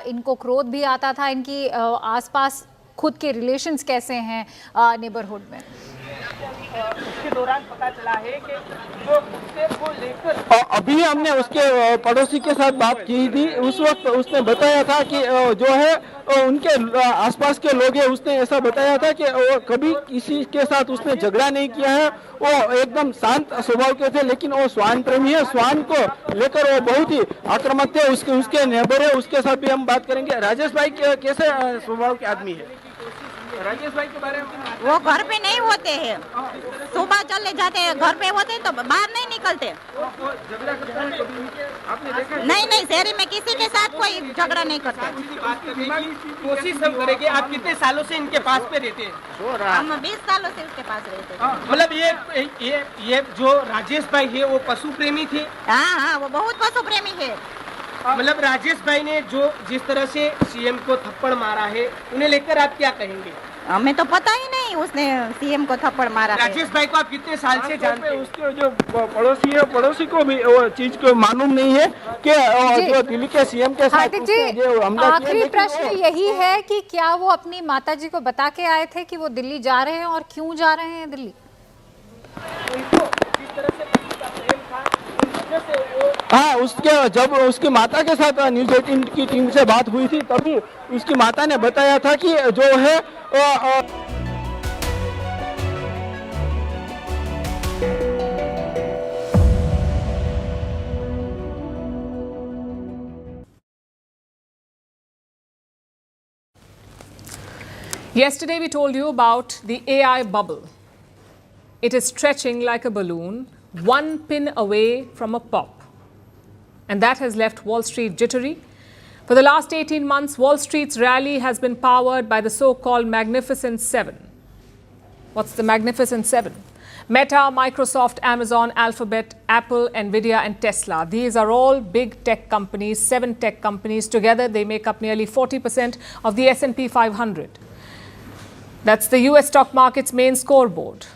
इनको क्रोध भी आता था? इनकी आसपास खुद के रिलेशंस कैसे हैं नेबरहुड में? उसके दौरान पता चला है कि जो कुत्ते को लेकर अभी हमने उसके पड़ोसी के साथ बात की थी, उस वक्त उसने बताया था कि जो है उनके आसपास के लोग हैं, उसने ऐसा बताया था कि वो कभी किसी के साथ उसने झगड़ा नहीं किया है, वो एकदम शांत स्वभाव के थे, लेकिन वो स्वान प्रेमी है, स्वान को लेकर वो बहुत ही आक्रामक थे। उसके नेबर है, उसके साथ भी हम बात करेंगे। राजेश भाई कैसे स्वभाव के आदमी है? राजेश भाई के बारे में वो घर पे नहीं होते हैं, सुबह चले जाते हैं, घर पे होते हैं तो बाहर नहीं निकलते। झगड़ा करते हैं कभी आपने देखा? नहीं, शहरी में किसी के साथ कोई झगड़ा नहीं करता। कोशिश हम करेंगे। आप कितने सालों से इनके पास पे रहते हैं? हम 20 सालों से उसके पास रहते हैं। मतलब ये जो राजेश भाई है वो पशु प्रेमी थे? हाँ, वो बहुत पशु प्रेमी है। मतलब राजेश भाई ने जो जिस तरह से सीएम को थप्पड़ मारा है, उन्हें लेकर आप क्या कहेंगे? हमें तो पता ही नहीं उसने सीएम को थप्पड़ मारा है। राजेश भाई को आप कितने साल से जानते हैं? उसके जो पड़ोसी है, पड़ोसी को भी वो चीज को मालूम नहीं है कि जो दिल्ली के सीएम के साथ आखिरी प्रश्न यही है कि क्या वो अपनी माताजी को बता के आए थे कि वो दिल्ली जा रहे हैं और क्यों जा रहे हैं दिल्ली? हाँ, जब उसकी माता के साथ न्यूज़ 18 की टीम से बात हुई थी तभी उसकी माता ने बताया था कि जो है Yesterday we told you about the AI bubble. It is stretching like a balloon, one pin away from a pop. And that has left Wall Street jittery. For the last 18 months, Wall Street's rally has been powered by the so-called Magnificent Seven. What's the Magnificent Seven? Meta, Microsoft, Amazon, Alphabet, Apple, Nvidia, and Tesla. These are all big tech companies, 7 tech companies. Together, they make up nearly 40% of the S&P 500. That's the US stock market's main scoreboard.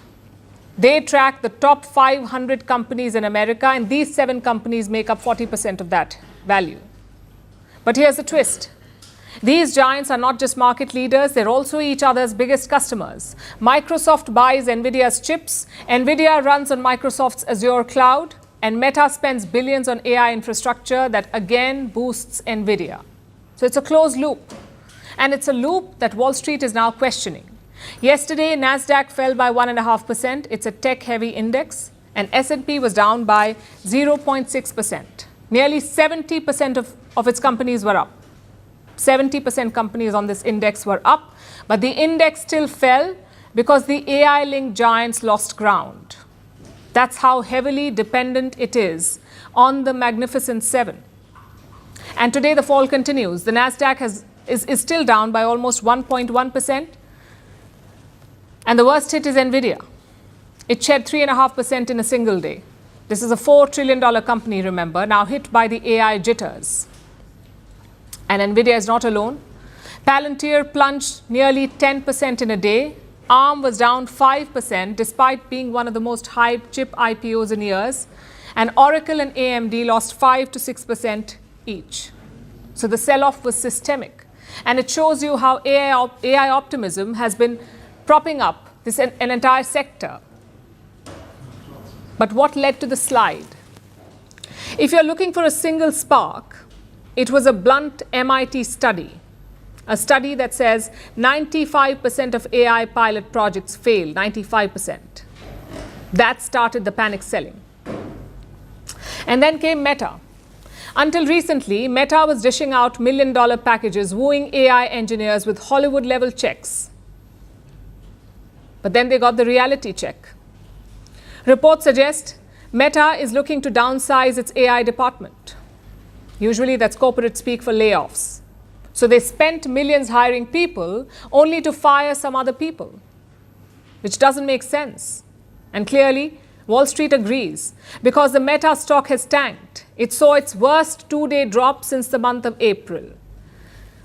They track the top 500 companies in America, and these 7 companies make up 40% of that value. But here's the twist. These giants are not just market leaders, they're also each other's biggest customers. Microsoft buys Nvidia's chips, Nvidia runs on Microsoft's Azure cloud, and Meta spends billions on AI infrastructure that again boosts Nvidia. So it's a closed loop, and it's a loop that Wall Street is now questioning. Yesterday, Nasdaq fell by 1.5%. It's a tech-heavy index, and S&P was down by 0.6%. Nearly 70% of its companies were up. 70% companies on this index were up, but the index still fell because the AI-linked giants lost ground. That's how heavily dependent it is on the Magnificent Seven. And today the fall continues. The Nasdaq is still down by almost 1.1%. And the worst hit is Nvidia. It shed 3.5% in a single day. This is a $4 trillion company, remember, now hit by the AI jitters. And Nvidia is not alone. Palantir plunged nearly 10% in a day. ARM was down 5% despite being one of the most hyped chip IPOs in years. And Oracle and AMD lost 5 to 6% each. So the sell-off was systemic. And it shows you how AI optimism has been propping up an entire sector. But what led to the slide? If you're looking for a single spark, it was a blunt MIT study, a study that says 95% of AI pilot projects fail, 95%. That started the panic selling. And then came Meta. Until recently, Meta was dishing out million-dollar packages, wooing AI engineers with Hollywood-level checks. But then they got the reality check. Reports suggest Meta is looking to downsize its AI department. Usually that's corporate speak for layoffs. So they spent millions hiring people only to fire some other people, which doesn't make sense. And clearly, Wall Street agrees because the Meta stock has tanked. It saw its worst two-day drop since the month of April.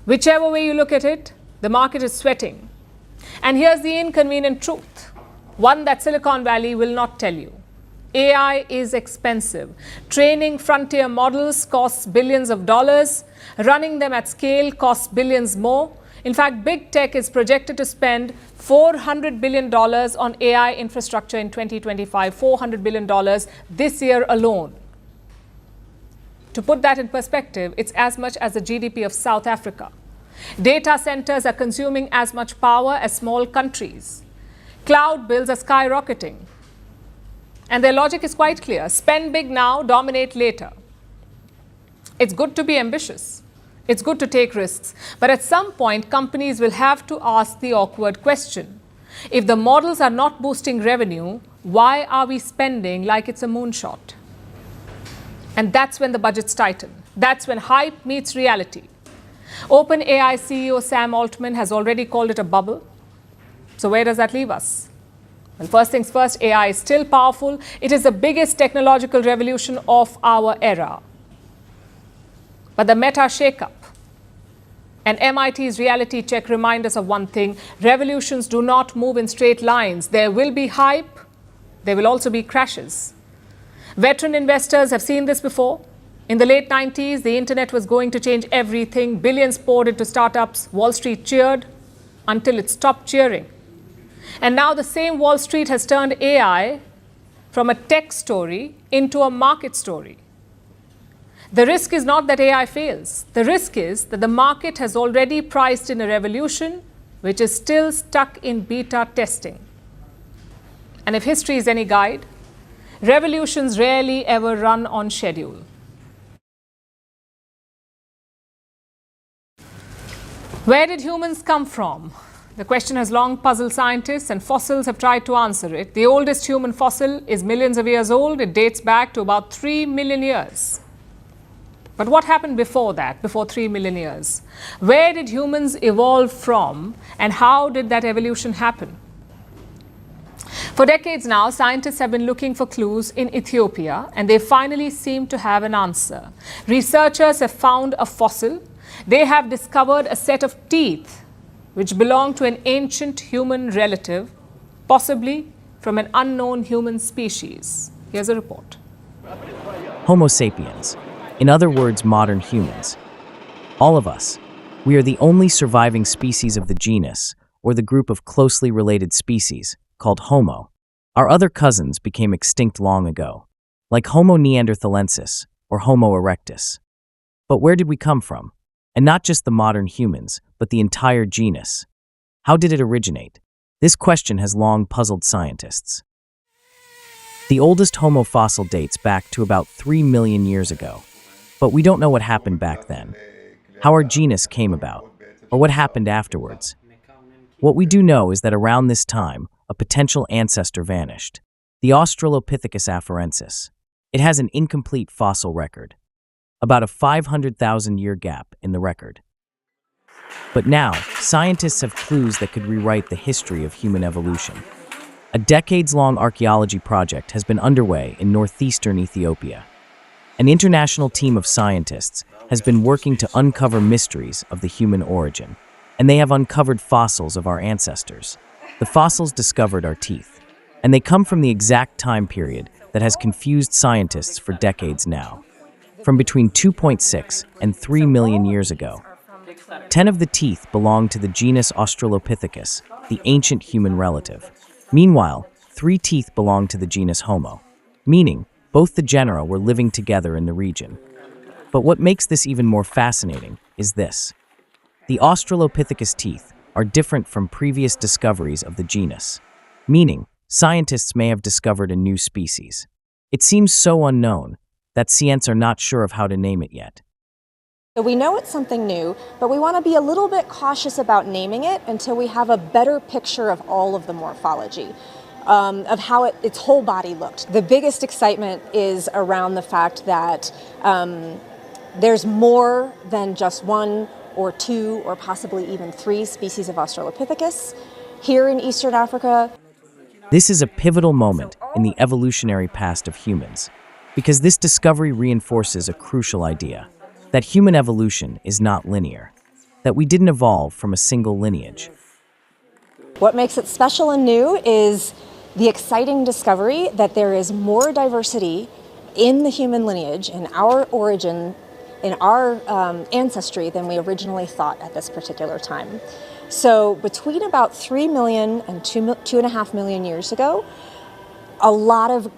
Whichever way you look at it, the market is sweating. And here's the inconvenient truth, one that Silicon Valley will not tell you. AI is expensive. Training frontier models costs billions of dollars. Running them at scale costs billions more. In fact, big tech is projected to spend $400 billion on AI infrastructure in 2025, $400 billion this year alone. To put that in perspective, it's as much as the GDP of South Africa. Data centers are consuming as much power as small countries. Cloud bills are skyrocketing. And their logic is quite clear. Spend big now, dominate later. It's good to be ambitious. It's good to take risks. But at some point, companies will have to ask the awkward question. If the models are not boosting revenue, why are we spending like it's a moonshot? And that's when the budgets tighten. That's when hype meets reality. OpenAI CEO Sam Altman has already called it a bubble. So where does that leave us? Well, first things first, AI is still powerful. It is the biggest technological revolution of our era. But the Meta shakeup and MIT's reality check remind us of one thing. Revolutions do not move in straight lines. There will be hype. There will also be crashes. Veteran investors have seen this before. In the late 90s, the internet was going to change everything. Billions poured into startups. Wall Street cheered until it stopped cheering. And now the same Wall Street has turned AI from a tech story into a market story. The risk is not that AI fails. The risk is that the market has already priced in a revolution which is still stuck in beta testing. And if history is any guide, revolutions rarely ever run on schedule. Where did humans come from? The question has long puzzled scientists, and fossils have tried to answer it. The oldest human fossil is millions of years old. It dates back to about 3 million years. But what happened before that, before 3 million years? Where did humans evolve from, and how did that evolution happen? For decades now, scientists have been looking for clues in Ethiopia, and they finally seem to have an answer. Researchers have found a fossil. They have discovered a set of teeth which belong to an ancient human relative, possibly from an unknown human species. Here's a report. Homo sapiens. In other words, modern humans. All of us. We are the only surviving species of the genus, or the group of closely related species, called Homo. Our other cousins became extinct long ago, like Homo neanderthalensis or Homo erectus. But where did we come from? And not just the modern humans, but the entire genus. How did it originate? This question has long puzzled scientists. The oldest Homo fossil dates back to about 3 million years ago. But we don't know what happened back then, how our genus came about, or what happened afterwards. What we do know is that around this time, a potential ancestor vanished, the Australopithecus afarensis. It has an incomplete fossil record, about a 500,000-year gap in the record. But now, scientists have clues that could rewrite the history of human evolution. A decades-long archaeology project has been underway in northeastern Ethiopia. An international team of scientists has been working to uncover mysteries of the human origin, and they have uncovered fossils of our ancestors. The fossils discovered are teeth, and they come from the exact time period that has confused scientists for decades now. From between 2.6 and 3 million years ago. 10 of the teeth belong to the genus Australopithecus, the ancient human relative. Meanwhile, 3 teeth belong to the genus Homo, meaning both the genera were living together in the region. But what makes this even more fascinating is this. The Australopithecus teeth are different from previous discoveries of the genus, meaning scientists may have discovered a new species. It seems so unknown that scientists are not sure of how to name it yet. So we know it's something new, but we want to be a little bit cautious about naming it until we have a better picture of all of the morphology, of how its whole body looked. The biggest excitement is around the fact that there's more than just 1 or 2 or possibly even 3 species of Australopithecus here in Eastern Africa. This is a pivotal moment in the evolutionary past of humans, because this discovery reinforces a crucial idea. That human evolution is not linear, that we didn't evolve from a single lineage. What makes it special and new is the exciting discovery that there is more diversity in the human lineage, in our origin, in our ancestry than we originally thought at this particular time. So between about 3 million and 2.5 million years ago, a lot of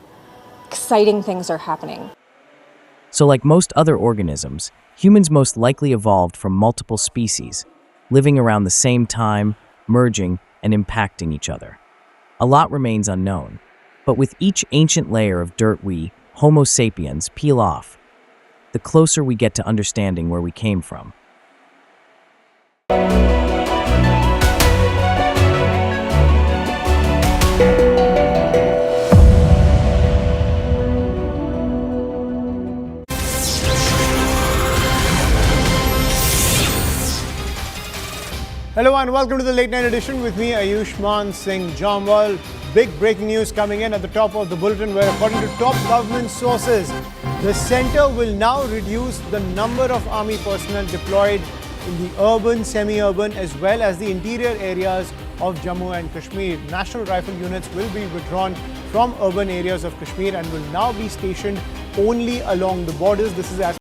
exciting things are happening. So like most other organisms, humans most likely evolved from multiple species, living around the same time, merging, and impacting each other. A lot remains unknown, but with each ancient layer of dirt we, Homo sapiens, peel off, the closer we get to understanding where we came from. Hello and welcome to the Late Night Edition with me, Ayushman Singh Jamwal. Big breaking news coming in at the top of the bulletin where, according to top government sources, the centre will now reduce the number of army personnel deployed in the urban, semi-urban as well as the interior areas of Jammu and Kashmir. National Rifle units will be withdrawn from urban areas of Kashmir and will now be stationed only along the borders. This is as